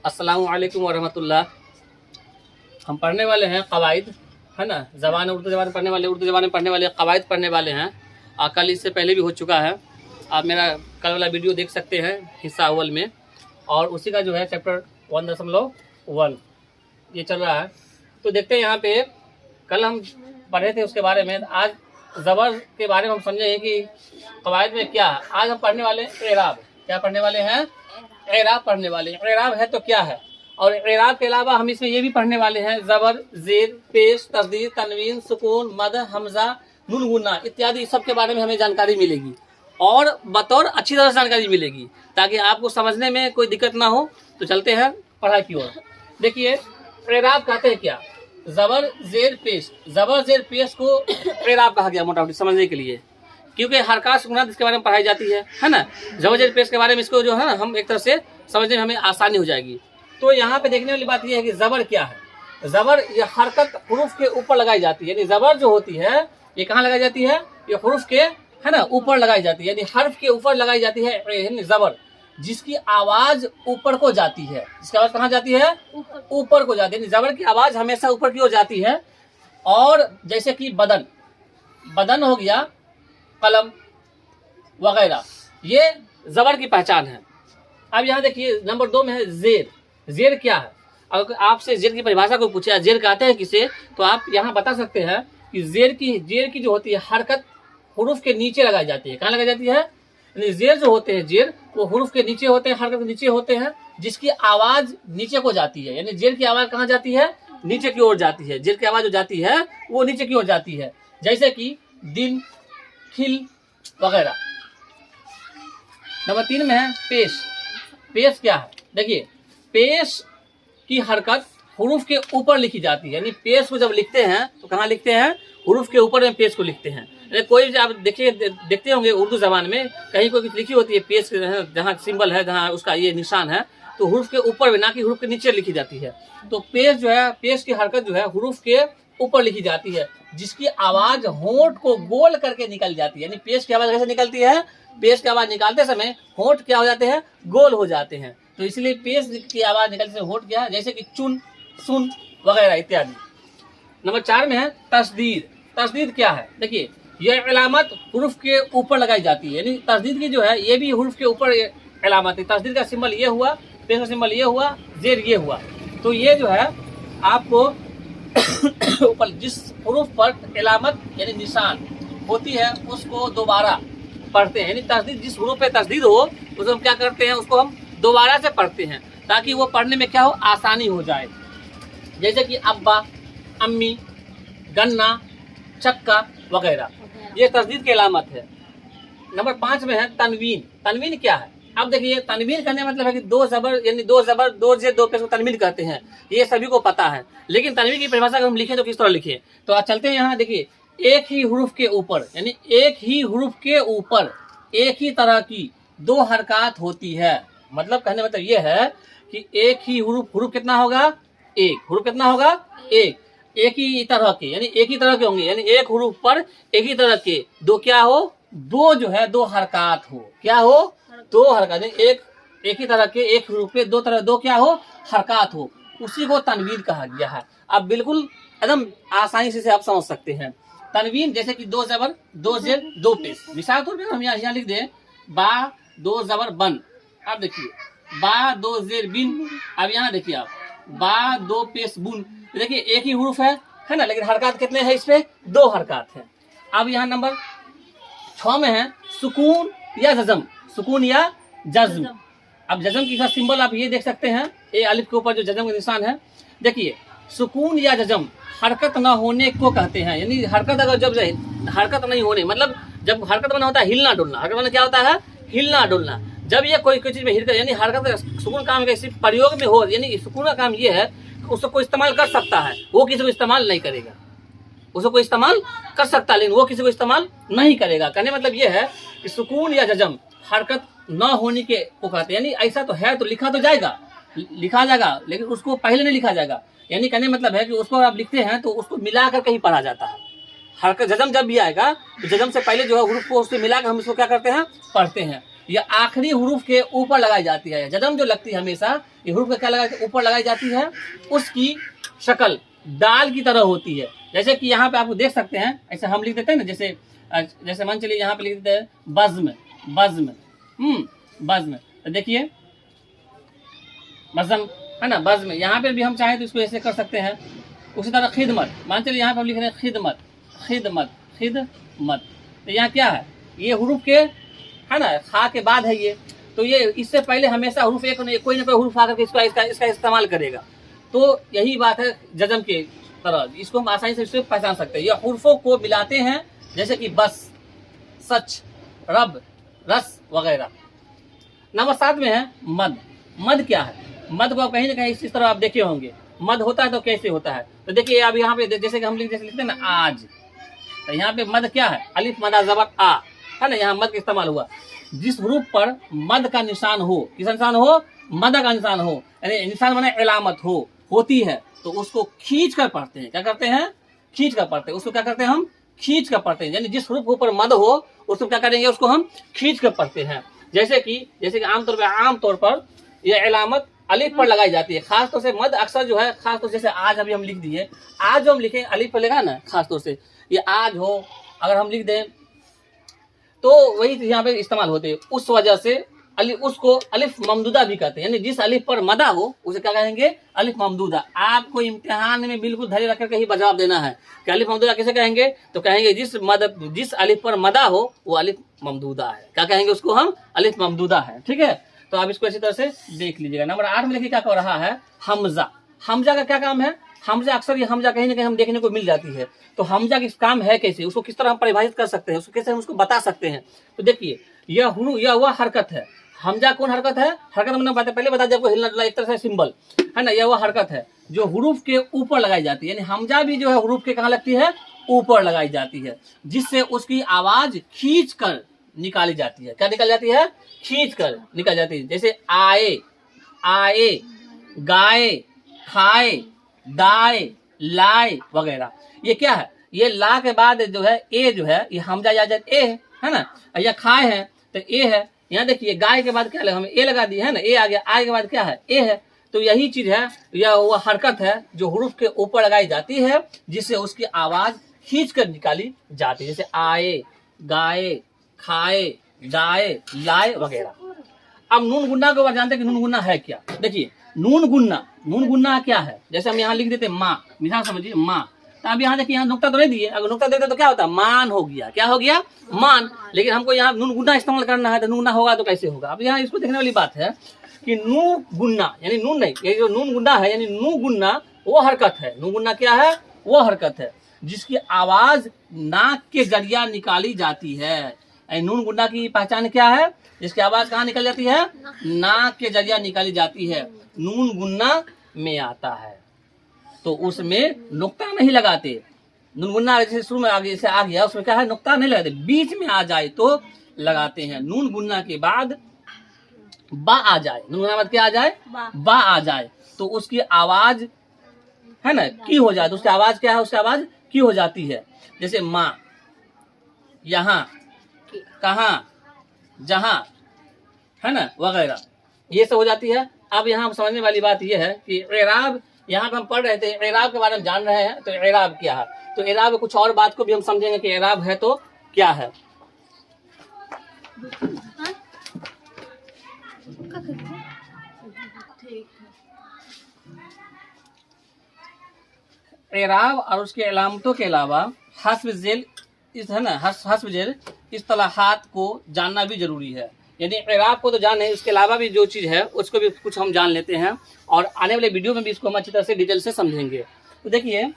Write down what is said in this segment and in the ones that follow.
अस्सलामु अलैकुम वरहमतुल्लाह। हम पढ़ने वाले हैं कवायद, है ना। ज़बान उर्दू ज़बान पढ़ने वाले, उर्दू ज़बान में पढ़ने वाले कवायद पढ़ने वाले हैं। कल इससे पहले भी हो चुका है, आप मेरा कल वाला वीडियो देख सकते हैं हिस्सा अव्वल में। और उसी का जो है चैप्टर 1.1 ये चल रहा है। तो देखते हैं यहाँ पे कल हम पढ़े थे उसके बारे में। आज ज़बर के बारे में हम समझेंगे कि कवायद में क्या है। आज हम पढ़ने वाले हैं एराब। क्या पढ़ने वाले हैं? एराब पढ़ने वाले हैं। एराब है तो क्या है, और एराब के अलावा हम इसमें ये भी पढ़ने वाले हैं ज़बर, ज़ेर, पेश, तस्दीर, तनवीन, सुकून, मद, हमजा, नून गुन्ना इत्यादि सब के बारे में हमें जानकारी मिलेगी और बतौर अच्छी तरह से जानकारी मिलेगी ताकि आपको समझने में कोई दिक्कत ना हो। तो चलते हैं पढ़ाई की ओर। देखिए एराब कहते हैं क्या? ज़बर, ज़ेर, पेश। ज़बर, ज़ेर, पेश को एराब कहा गया मोटा मोटी समझने के लिए, क्योंकि हरकत सुकूनात इसके बारे में पढ़ाई जाती है ना। ज़बर, ज़ेर, पेश के बारे में इसको जो है ना हम एक तरह से समझने में हमें आसानी हो जाएगी। तो यहाँ पे देखने वाली बात यह है कि ज़बर क्या है। ज़बर ये हरकत हुरूफ के ऊपर लगाई जाती है, यानी ज़बर जो होती है ये कहाँ लगाई जाती है? ये हुरूफ के है ना ऊपर लगाई जाती है, यानी हर्फ के ऊपर लगाई जाती है ज़बर, जिसकी आवाज ऊपर को जाती है। इसकी आवाज कहाँ जाती है? ऊपर को जाती है। ज़बर की आवाज हमेशा ऊपर की ओर जाती है। और जैसे कि बदन, बदन हो गया, कलम वगैरह, ये ज़बर की पहचान है। अब यहाँ देखिए नंबर 2 में है ज़ेर। ज़ेर क्या है? अगर आपसे ज़ेर की परिभाषा को पूछा ज़ेर कहते हैं किसे, तो आप यहाँ बता सकते हैं कि ज़ेर की जो होती है हरकत हुरूफ के नीचे लगाई जाती है। कहाँ लगाई जाती है? ज़ेर जो होते हैं ज़ेर वो हुरूफ के नीचे होते हैं, हरकत के नीचे होते हैं, जिसकी आवाज नीचे को जाती है। यानी ज़ेर की आवाज कहाँ जाती है? नीचे की ओर जाती है। ज़ेर की आवाज जो जाती है वो नीचे की ओर जाती है, जैसे कि दिन, खिल वगैरह। नंबर 3 में है पेश। पेश क्या है? देखिए पेश की हरकत हुरूफ के ऊपर लिखी जाती है। यानी पेश को जब लिखते हैं तो कहाँ लिखते हैं? हुरूफ के ऊपर में पेश को लिखते हैं। कोई भी आप देखिए देखते होंगे उर्दू जबान में कहीं कोई लिखी होती है पेश, जहाँ सिंबल है, जहाँ उसका ये निशान है, तो हुरूफ के ऊपर में, ना कि हुरूफ के नीचे लिखी जाती है। तो पेश जो है, पेश की हरकत जो है हुरूफ के ऊपर लिखी जाती है, जिसकी आवाज होंठ को गोल करके निकल जाती है। यानी पेश की आवाज कैसे निकलती है? पेश की आवाज निकालते समय होंठ क्या हो जाते हैं? गोल हो जाते हैं। तो इसलिए पेश की आवाज निकलते समय होंठ क्या है? जैसे कि चुन, सुन वगैरह इत्यादि। नंबर 4 में है तस्दीर। तस्दीर क्या है? देखिए यह अलामत हुरूफ के ऊपर लगाई जाती है। यानी तस्दीर की जो है ये भी हुरूफ के ऊपर अलामत है। तस्दीर का सिंबल ये हुआ, पेश का सिंबल ये हुआ, ज़ेर ये हुआ। तो ये जो है आपको ऊपर जिस हुरूफ पर अलामत यानी निशान होती है उसको दोबारा पढ़ते हैं। यानी तस्दीर जिस हुरूफ पे तस्दीर हो उसको हम क्या करते हैं? उसको हम दोबारा से पढ़ते हैं ताकि वो पढ़ने में क्या हो? आसानी हो जाए। जैसे कि अब्बा, अम्मी, गन्ना, चक्का वगैरह, ये तस्दीर की अलामत है। नंबर 5 में है तनवीन। तनवीन क्या है? अब देखिए तनवीन करने का मतलब है कि 2 ज़बर, यानी 2 ज़बर, 2 ज़ेर, 2 पेश को तनवीन कहते हैं। ये सभी को पता है, लेकिन तनवीन की परिभाषा अगर हम लिखें तो किस तरह लिखें? तो आज चलते हैं यहाँ। देखिए एक ही हुरूफ के ऊपर, यानी एक ही हुरूफ के ऊपर एक ही तरह की 2 हरकत होती है। मतलब कहने मतलब ये है कि एक ही हुरूफ कितना होगा? एक हुरूफ कितना होगा? एक ही तरह के, यानी एक ही तरह के होंगे। यानी एक हुरूफ पर एक ही तरह के 2 क्या हो? 2 जो है 2 हरकत हो। क्या हो? 2 हरकत। एक ही तरह के एक हुरूफ पे 2 क्या हो? हरकत हो। उसी को तनवीन कहा गया है। अब बिल्कुल एकदम आसानी से आप समझ सकते हैं तनवीन। जैसे कि 2 ज़बर, 2 ज़ेर, 2 पेश। मिसाल तौर पर हम यहाँ लिख दें बा, 2 ज़बर, बन। अब देखिए बा, 2 ज़ेर, बिन। अब यहाँ देखिए आप बा, 2 पेश, बुन। देखिए एक ही हुरूफ है ना, लेकिन हरकत कितने हैं इस पे? 2 हरकत है। अब यहाँ नंबर 6 में है सुकून या जज़म। सुकून या जज़्म। अब जज़म की सिंबल आप ये देख सकते हैं, ए अलिफ के ऊपर जो जज़म का निशान है। देखिए सुकून या जज़म हरकत न होने को कहते हैं। यानी हरकत अगर जब हरकत नहीं होने, मतलब जब हरकत बना होता है हिलना डुलना। हरकत बना क्या होता है? हिलना डुलना। जब ये कोई चीज में हिलकर, यानी हरकत सुकून काम के सिर्फ प्रयोग में हो, यानी सुकून का काम ये है उसको कोई इस्तेमाल कर सकता है, वो किसी को इस्तेमाल नहीं करेगा। उसको कोई इस्तेमाल कर सकता है लेकिन वो किसी को इस्तेमाल नहीं करेगा। कहने मतलब ये है कि सुकून या जज़म हरकत न होने के को कहते हैं। यानी ऐसा तो है तो लिखा तो जाएगा, लिखा जाएगा, लेकिन उसको पहले नहीं लिखा जाएगा। यानी कहने मतलब है कि उसको आप लिखते हैं तो उसको मिला कर कहीं पढ़ा जाता है। हरकत जज़म जब भी आएगा तो जज़म से पहले जो है हुरूफ को उससे मिलाकर हम इसको क्या करते हैं? पढ़ते हैं। ये आखिरी हुरूफ के ऊपर लगाई जाती है। जजम जो लगती है हमेशा ये हुरूफ के क्या लगा ऊपर लगाई जाती है, उसकी शक्ल दाल की तरह होती है। जैसे कि यहाँ पे आप देख सकते हैं, ऐसे हम लिख देते हैं ना, जैसे मान चलिए यहाँ पे लिख देते हैं बज़्म, बज़्म, बज़्म, तो देखिए बज़्म है ना, बज़्म। यहाँ पे भी हम चाहें तो इसको ऐसे कर सकते हैं। उसी तरह खिदमत, मान चलिए यहाँ पे हम लिख रहे हैं खिदमत, खिदमत, खिदमत, तो यहाँ क्या है, ये हुरूफ के है ना, खा के बाद है ये, तो ये इससे पहले हमेशा हुरूफ एक कोई ना कोई हुरूफ आकर के इसका इस्तेमाल करेगा। तो यही बात है जजम के तरह, इसको हम आसानी से इसको पहचान सकते हैं। ये हुरूफों को मिलाते हैं, जैसे कि बस, सच, रब, रस वगैरह। नंबर 7 में है मद। मद क्या है? मद को कहीं ना कहीं इस तरह आप देखे होंगे। मद होता है तो कैसे होता है, तो देखिए अब यहाँ पे जैसे कि हम लिखते हैं ना आज, तो यहाँ पे मद क्या है, अलिफ मदा ज़बर आ है ना, यहाँ मद का इस्तेमाल हुआ। जिस हुरूफ पर मद का निशान हो, किस निशान हो, मद का निशान हो, यानी निशान माने इलामत होती है, तो उसको खींच कर पढ़ते हैं। क्या करते हैं? खींच कर पढ़ते हैं। उसको क्या करते हैं? हम खींच कर पढ़ते हैं। यानी जिस हुरूफ के ऊपर मद हो उसको क्या करेंगे, उसको हम खींच कर पढ़ते हैं। जैसे कि आमतौर पर यह इलामत अलिफ पर लगाई जाती है। खास तौर से मद अक्सर जो है, खास तौर से जैसे आज अभी हम लिख दिए, आज जो हम लिखे अलिफ पर लगा ना, खास तौर से ये आज हो अगर हम लिख दें तो वही यहाँ पे इस्तेमाल होते हैं। उस वजह से उसको अलिफ ममदूदा भी कहते हैं। यानी जिस अलिफ पर मदा हो उसे क्या कहेंगे, अलिफ ममदूदा। आपको इम्तिहान में बिल्कुल धैर्य रख करके ही जवाब देना है कि अलिफ ममदूदा किसे कहेंगे, तो कहेंगे जिस अलिफ पर मदा हो वो अलिफ ममदूदा है। क्या कहेंगे उसको हम, अलिफ ममदूदा है। ठीक है, तो आप इसको अच्छी तरह से देख लीजिएगा। नंबर 8 में देखिए क्या कर रहा है, हमजा। हमजा का क्या काम है? हमजा अक्सर ये हमजा कहीं ना कहीं हम देखने को मिल जाती है। तो हमजा का काम है कैसे, उसको किस तरह हम परिभाषित कर सकते हैं, उसको कैसे हम उसको बता सकते हैं। तो देखिए यह वह हरकत है। हमजा कौन हरकत है? हरकत मैंने पहले बता दिया आपको, हिलना डुलना एक तरह से सिंबल है ना। यह वह हरकत है जो हुरूफ के ऊपर लगाई जाती है। यानी हमजा भी जो है हुरूफ के कहाँ लगती है, ऊपर लगाई जाती है, जिससे उसकी आवाज खींच कर निकाली जाती है। क्या निकल जाती है? खींच कर निकल जाती है। जैसे आए, आए, गाए, खाए, दाए, लाए वगैरह। ये क्या है, ये ला के बाद जो है ए जो है ये हमजा या ए है ना, या खाए है तो ए है। यहाँ देखिए गाय के बाद क्या लगा, हमें ए लगा दिया है ना, ए आ गया, आए के बाद क्या है, ए है। तो यही चीज है, यह वह हरकत है जो हुरूफ के ऊपर लगाई जाती है, जिससे उसकी आवाज खींच कर निकाली जाती है। जैसे आए, गाए, खाए, दाए, लाए वगैरह। अब नून गुन्ना के ऊपर जानते हैं कि नून गुन्ना है क्या। देखिए नून गुन्ना क्या है, जैसे हम यहाँ लिख देते माँ, मिसाल समझिए माँ, तो अब यहाँ देखिए यहाँ नुक्ता तो नहीं दिए, अगर नुक्ता देते तो क्या होता, मान हो गया। क्या हो गया? मान। लेकिन हमको यहाँ नून गुन्ना इस्तेमाल करना है, तो नून गुन्ना होगा तो कैसे होगा। अब यहाँ इसको देखने वाली बात है कि नू गुन्ना यानी नून नहीं, ये जो नून गुन्ना है यानी नू गुन्ना वो हरकत है। नू गुन्ना क्या है? वो हरकत है जिसकी आवाज नाक के जरिया निकाली जाती है। नून गुन्ना की पहचान क्या है? जिसकी आवाज कहाँ निकल जाती है? नाक के जरिया निकाली जाती है। नून गुन्ना में आता है तो उसमें नुक्ता नहीं लगाते। नून गुन्ना जैसे शुरू में आगे से आ गया, उसमें क्या है, नुक्ता नहीं लगाते, बीच में आ जाए तो लगाते हैं। नून गुन्ना के बाद बा आ जाए, नून गुन्ना के बाद क्या आ जाए, बा आ जाए, तो उसकी आवाज है ना की हो जाए। तो उसकी आवाज क्या है, उसकी आवाज की हो जाती है। जैसे माँ, यहाँ, कहाँ, जहाँ है ना वगैरह, ये सब हो जाती है। अब यहाँ समझने वाली बात यह है कि एराब, यहाँ पे हम पढ़ रहे थे एराब के बारे में जान रहे हैं, तो एराब क्या है, तो एराब में कुछ और बात को भी हम समझेंगे कि एराब है तो क्या है। एराब और उसके अलामतों के अलावा हस्ब जेल इस है ना, हस्ब जेल इस्तिलाहात को जानना भी जरूरी है। यानी एराब को तो जाने, उसके अलावा भी जो चीज़ है उसको भी कुछ हम जान लेते हैं, और आने वाले वीडियो में भी इसको हम अच्छी तरह से डिटेल से समझेंगे। तो देखिए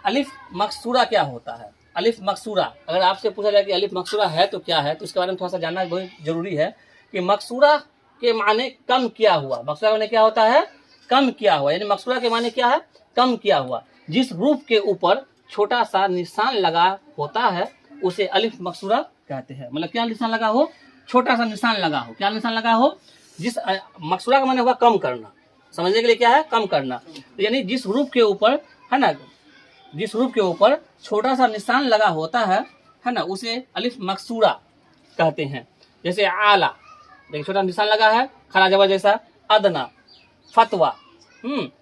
अलिफ मकसूरा क्या होता है। अलिफ मकसूरा, अगर आपसे पूछा जाए कि अलिफ मकसूरा है तो क्या है, तो इसके बारे में थोड़ा सा जानना बहुत जरूरी है कि मकसूरा के माने कम किया हुआ। मकसूरा माने क्या होता है, कम किया हुआ। यानी मकसूरा के माने क्या है, कम किया हुआ। जिस रूप के ऊपर छोटा सा निशान लगा होता है उसे अलिफ मकसूरा कहते हैं। मतलब क्या निशान लगा हो, छोटा सा निशान लगा हो। क्या निशान लगा हो, जिस मकसूरा का माने हुआ कम करना, समझने के लिए क्या है, कम करना। तो यानी जिस रूप के ऊपर है ना, जिस रूप के ऊपर छोटा सा निशान लगा होता है ना, उसे अलिफ मकसूरा कहते हैं। जैसे आला, देखिए छोटा निशान लगा है खड़ा जबर जैसा, अदना, फतवा,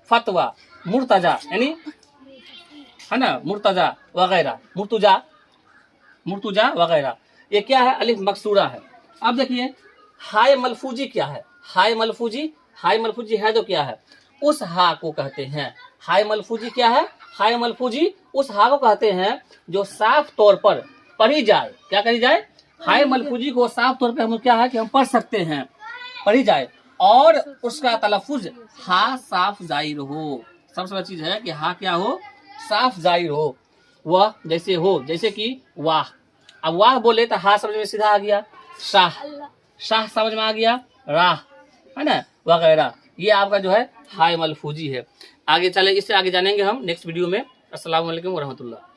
फतवा, मुर्तजा यानी है ना, मुर्तजा वगैरह, मुर्तुजा, मुर्तुजा वगैरह। ये क्या है, अलिफ मकसूरा है। अब देखिए हाय मलफूजी क्या है, हाय मलफूजी, हाय मलफूजी है तो क्या है, उस हा को कहते हैं। हाय मलफूजी क्या है, हाय मलफूजी उस हा को कहते हैं जो साफ तौर पर पढ़ी जाए। क्या करी जाए, हाय मलफूजी को साफ तौर पर हम क्या है कि हम पढ़ सकते हैं, पढ़ी जाए, और उसका तलफुज हा साफ जाहिर हो। सबसे बड़ी चीज है कि हा क्या हो, साफ जाहिर हो। वह जैसे हो, जैसे कि वाह, अब वाह बोले तो हा समझ में सीधा आ गया, शाह, शाह समझ में आ गया, राह, है ना, वगैरह। ये आपका जो है हाय मलफूजी है। आगे चले, इससे आगे जानेंगे हम नेक्स्ट वीडियो में। अस्सलाम वालेकुम वरहमतुल्लाह।